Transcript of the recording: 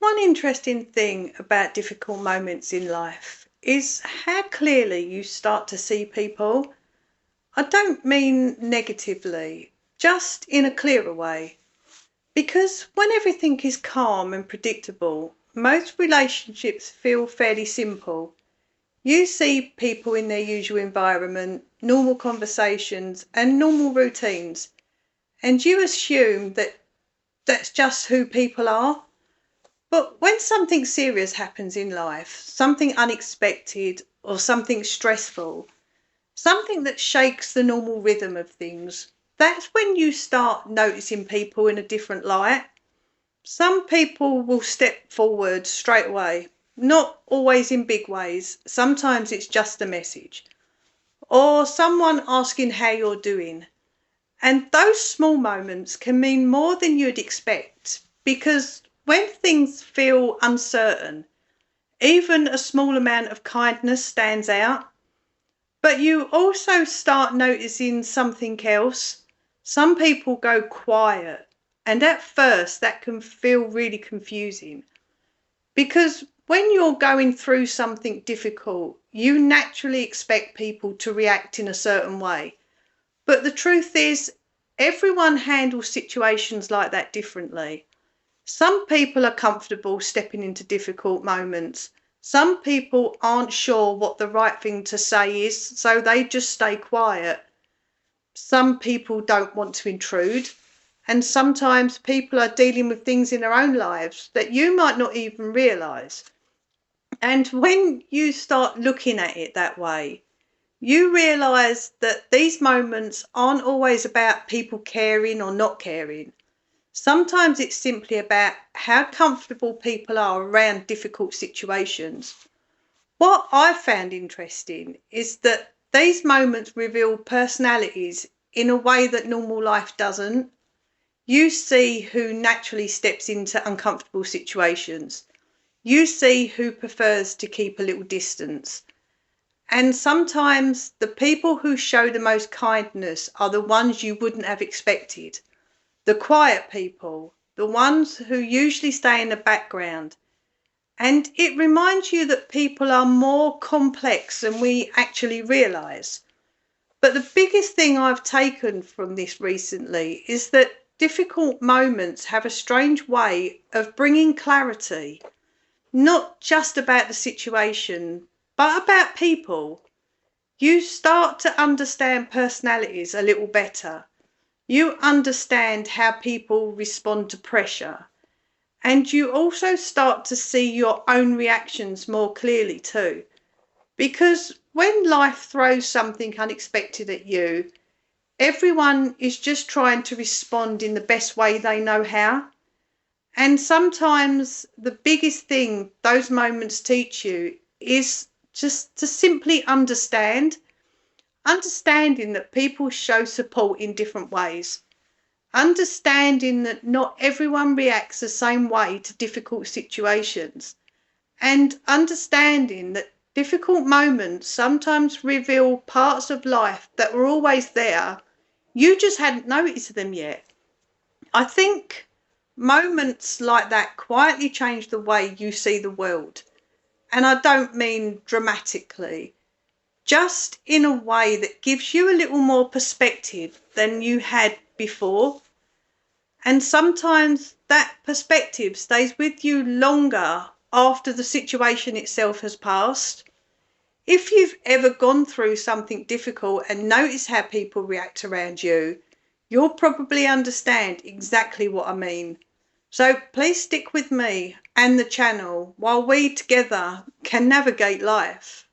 One interesting thing about difficult moments in life is how clearly you start to see people. I don't mean negatively, just in a clearer way. Because when everything is calm and predictable, most relationships feel fairly simple. You see people in their usual environment, normal conversations, and normal routines, and you assume that that's just who people are. But when something serious happens in life, something unexpected or something stressful, something that shakes the normal rhythm of things, that's when you start noticing people in a different light. Some people will step forward straight away, not always in big ways. Sometimes it's just a message or someone asking how you're doing. And those small moments can mean more than you'd expect because when things feel uncertain, even a small amount of kindness stands out. But you also start noticing something else. Some people go quiet, and at first that can feel really confusing because when you're going through something difficult, you naturally expect people to react in a certain way. But the truth is, everyone handles situations like that differently. Some people are comfortable stepping into difficult moments. Some people aren't sure what the right thing to say is, so they just stay quiet. Some people don't want to intrude. And sometimes people are dealing with things in their own lives that you might not even realise. And when you start looking at it that way, you realise that these moments aren't always about people caring or not caring. Sometimes it's simply about how comfortable people are around difficult situations. What I found interesting is that these moments reveal personalities in a way that normal life doesn't. You see who naturally steps into uncomfortable situations. You see who prefers to keep a little distance. And sometimes the people who show the most kindness are the ones you wouldn't have expected. The quiet people, the ones who usually stay in the background. And it reminds you that people are more complex than we actually realise. But the biggest thing I've taken from this recently is that difficult moments have a strange way of bringing clarity, not just about the situation, but about people. You start to understand personalities a little better. You understand how people respond to pressure. And you also start to see your own reactions more clearly too. Because when life throws something unexpected at you, everyone is just trying to respond in the best way they know how. And sometimes the biggest thing those moments teach you is just to simply understanding that people show support in different ways, understanding that not everyone reacts the same way to difficult situations, and understanding that difficult moments sometimes reveal parts of life that were always there. You just hadn't noticed them yet. I think moments like that quietly change the way you see the world. And I don't mean dramatically, just in a way that gives you a little more perspective than you had before. And sometimes that perspective stays with you longer after the situation itself has passed. If you've ever gone through something difficult and noticed how people react around you, you'll probably understand exactly what I mean. So please stick with me and the channel while we together can navigate life.